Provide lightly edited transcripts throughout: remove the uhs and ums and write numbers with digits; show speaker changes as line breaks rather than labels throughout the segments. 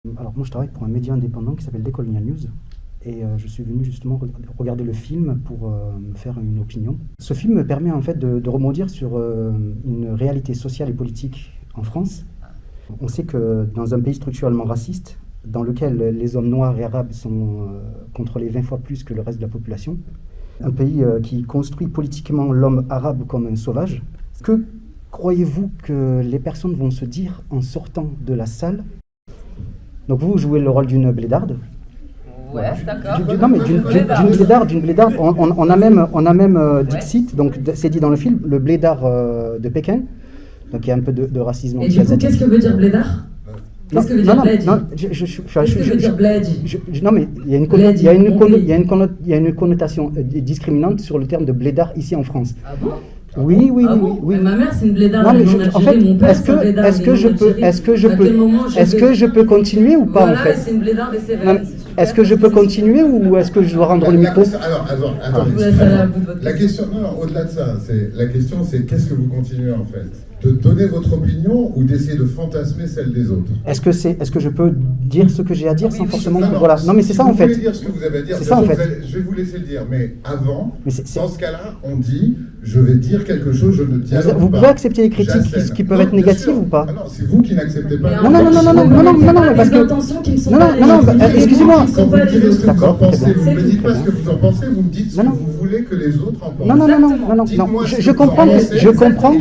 Alors moi je travaille pour un média indépendant qui s'appelle Decolonial News et je suis venu justement regarder le film pour me faire une opinion. Ce film me permet en fait de rebondir sur une réalité sociale et politique en France. On sait que dans un pays structurellement raciste, dans lequel les hommes noirs et arabes sont contrôlés 20 fois plus que le reste de la population, un pays qui construit politiquement l'homme arabe comme un sauvage, que croyez-vous que les personnes vont se dire en sortant de la salle? Donc vous jouez le rôle d'une blédarde.
Ouais, d'accord.
Non mais d'une blédarde. On a même Dixit, donc c'est dit dans le film, le blédard de Pékin. Donc il y a un peu de racisme.
Et du coup, qu'est-ce que veut dire blédard? Qu'est-ce que veut dire blédi? Qu'est-ce que veut dire blédi?
Non mais il y a une connotation discriminante sur le terme de blédard ici en France.
Ah bon?
Oui.
Mais ma mère c'est une blédarde.
Non, mais en fait, est-ce que je peux continuer ou pas,
voilà,
en fait?
C'est une blédarde et c'est vrai.
Est-ce que je peux continuer ou est-ce que je dois rendre le micro?
Alors, attendez. La question, non, au-delà de ça, la question c'est qu'est-ce que vous continuez en fait? De donner votre opinion ou d'essayer de fantasmer celle des autres?
Est-ce que je peux dire ce que j'ai à dire sans forcément...
Non,
voilà. Non mais c'est ça en fait.
Vous pouvez dire ce que vous avez à dire.
C'est ça en fait.
Je vais vous laisser le dire, mais avant, dans ce cas-là, on dit je vais dire quelque chose, je ne dialogue pas.
Vous pouvez accepter les critiques qui peuvent être négatives ou pas?
Ah non, c'est vous qui n'acceptez pas.
Non, parce que... excusez-moi.
Quand vous direz ce que vous en pensez, vous ne me dites pas ce que vous en pensez, vous me dites ce que vous voulez que les autres en pensent.
Non. Je comprends.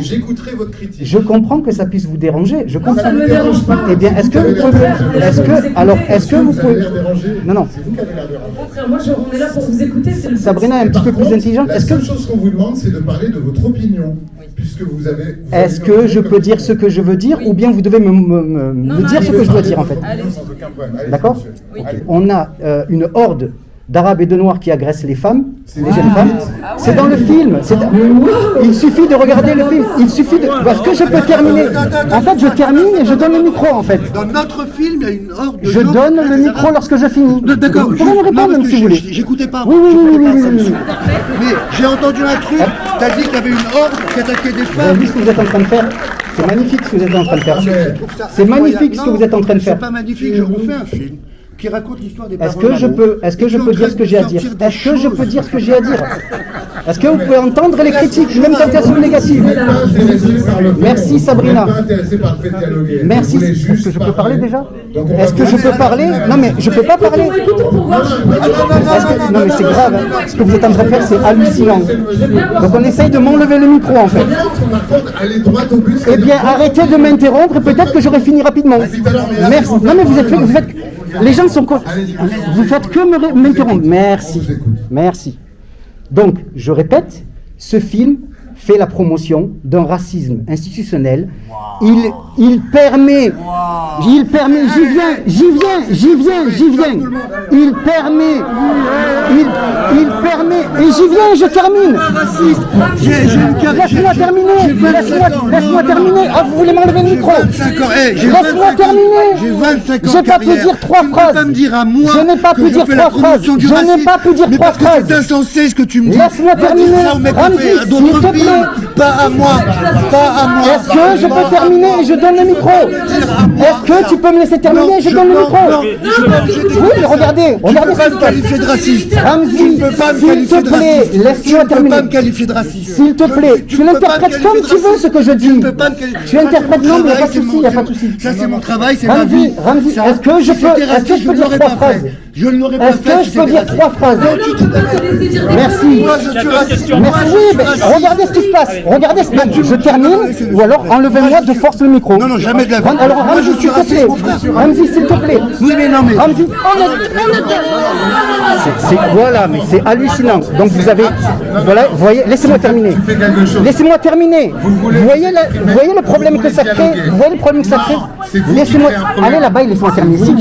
J'écouterai votre critique.
Je comprends que ça puisse vous déranger. Je comprends.
Ça ne me dérange pas.
Eh bien, est-ce que vous pouvez... Non.
C'est vous qui avez l'air dérangé.
Au contraire, moi, on est là pour vous écouter.
Sabrina est un petit peu plus intelligente.
La seule chose qu'on vous demande, c'est de parler de votre opinion. Puisque vous avez...
Est-ce que je peux dire ce que je veux dire ou bien vous devez me dire ce que je dois dire en fait? D'accord? On a une horde d'Arabes et de Noirs qui agressent les femmes, les jeunes femmes. C'est dans le film. Il suffit de regarder le film. Est-ce que je peux terminer? En fait, je termine et je donne le micro en fait.
Dans notre film, il y a une horde de
Je donne le micro lorsque je finis.
D'accord.
Vous pouvez me répondre même si vous voulez.
J'écoutais pas.
Oui.
Mais j'ai entendu un truc. T'as dit qu'il y avait une horde qui attaquait des
Vous avez
femmes.
vu ce que vous êtes en train de faire? C'est magnifique ce que vous êtes en train de faire. C'est magnifique ce que vous êtes en train de faire.
C'est pas magnifique. On fait un film qui raconte l'histoire des parents.
Est-ce que je peux dire ce que j'ai à dire? Est-ce que je peux dire ce que j'ai à dire? Est-ce que vous pouvez entendre les critiques, même quand elles sont négatives? Merci Sabrina. Merci. Est-ce que je peux parler déjà? Est-ce que je peux parler? Non mais je peux pas parler. Non mais c'est grave. Hein. Ce que vous êtes en train de faire, c'est hallucinant. Donc on essaye de m'enlever le micro en fait. Eh bien arrêtez de m'interrompre et peut-être que j'aurai fini rapidement. Merci. Non mais vous faites... Les gens sont quoi? Vous faites que m'interrompre. Merci. Donc, je répète, ce film fait la promotion d'un racisme institutionnel. Il permet, j'y viens. Il permet, et j'y viens, je termine. Laisse-moi terminer. Ah, vous voulez m'enlever le micro? Laisse-moi terminer.
J'ai 25 ans.
J'ai pas pu dire trois phrases.
Tu peux pas me dire à moi.
Je n'ai pas pu dire trois phrases.
Parce que c'est insensé ce que tu me dis.
Laisse-moi terminer. Ramzi, s'il te plaît.
Pas à moi.
Est-ce que je peux terminer et je donne le micro? Est-ce que tu peux me laisser terminer et je donne le micro? Oui, mais regardez
Tu peux pas me qualifier de raciste.
Ramzi, s'il te plaît, laisse-moi
Tu peux pas
terminer.
me qualifier de raciste.
S'il te plaît, tu l'interprètes comme tu veux ce que je dis. Tu interprètes, non, mais il n'y a pas de souci.
Ça c'est mon travail, c'est ma vie.
Ramzi, est-ce que je peux dire trois phrases?
Je ne l'aurais pas
Est-ce
fait.
que je peux dire trois phrases? Merci.
Moi je suis raciste.
Merci, oui, mais regardez ce qui se passe. Regardez ce que je termine, ou alors enlevez-moi de force le micro.
Non, jamais de la vie.
Alors Ramzi, s'il te plaît. Ramzi, s'il te plaît.
Oui, mais non, mais.
Ramzi, voilà, mais c'est hallucinant. Donc vous avez, voilà, voyez, laissez-moi terminer. Laissez-moi terminer. Vous voyez le problème que ça crée. Vous voyez le problème que ça crée. Laissez-moi, allez là-bas et laissez-moi terminer. S'il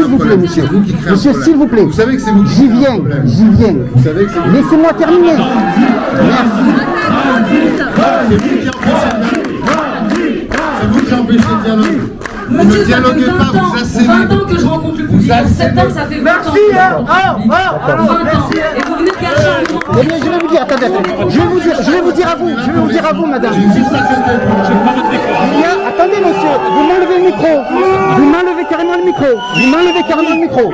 vous plaît, monsieur. Monsieur, s'il vous plaît.
Vous savez que c'est vous qui
J'y
créez un
viens.
problème.
Laissez-moi terminer. Merci.
C'est vous qui empêchez le dialogue. Vous ne dialoguez pas, vous assénez.
20 ans que je rencontre le public. pour septembre, ça fait 20 ans.
Merci, hein.
20 ans. Et vous venez de gâcher un moment.
Eh bien, je vais vous dire, attendez, je vais vous dire à vous, madame. Attendez, monsieur, vous m'enlevez le micro. Vous m'enlevez carrément le micro.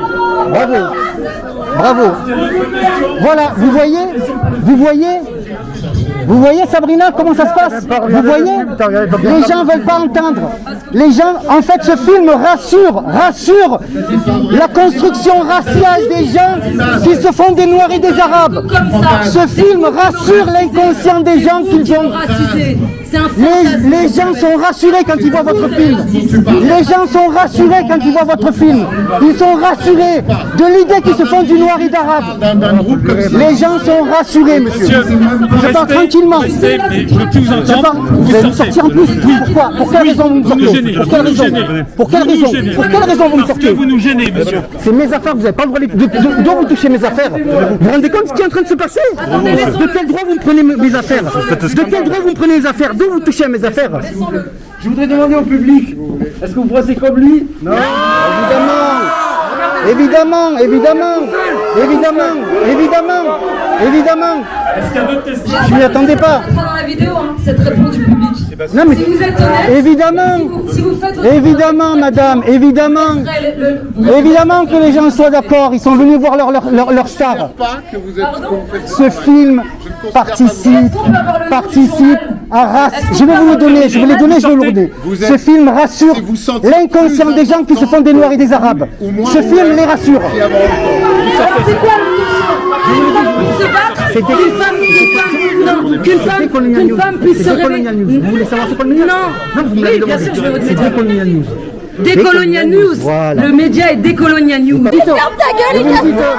Bravo. Voilà, vous voyez Sabrina, comment ça se passe? Vous voyez? Les gens veulent pas entendre. Les gens, en fait, ce film rassure la construction raciale des gens qui se font des Noirs et des Arabes. Ce film rassure l'inconscient des gens qu'ils vont... Les gens sont rassurés quand ils voient votre film. Les gens sont rassurés quand ils voient votre film. Ils sont rassurés de l'idée qu'ils se font du Noir et d'Arabe. Les gens sont rassurés, monsieur. Je parle tranquillement. Vous allez me sortir en plus. Pourquoi? Pour quelle raison vous me sortez? Pour quelle raison vous me sortez?
Vous nous gênez, monsieur.
C'est mes affaires, vous n'avez pas le droit de vous toucher mes affaires. Vous vous rendez compte de ce qui est en train de se passer? De quel droit vous me prenez mes affaires? De quel droit vous me prenez les affaires? D'où vous touchez à mes affaires?
Je voudrais demander au public, est-ce que vous pensez comme lui?
Non, évidemment.
Est-ce qu'il y a d'autres questions?
Je m'y attendais pas.
Dans la vidéo, cette réponse du public.
Non, mais
si vous êtes honnête,
évidemment, madame, évidemment que les gens soient d'accord. Ils sont venus voir leur star. Ce film participe à race. Je vais vous le donner, je vais vous le donner. Ce film rassure l'inconscient des gens qui se font des Noirs et des Arabes. Ce film les rassure.
c'est quoi la notion? Qu'une femme puisse se réveiller.
Vous voulez savoir c'est quoi le média?
Non,
vous me l'avez demandé. C'est Décolonial News.
Décolonial News.
Voilà.
Le média est Décolonial News.
Ferme
ta gueule,
les gars.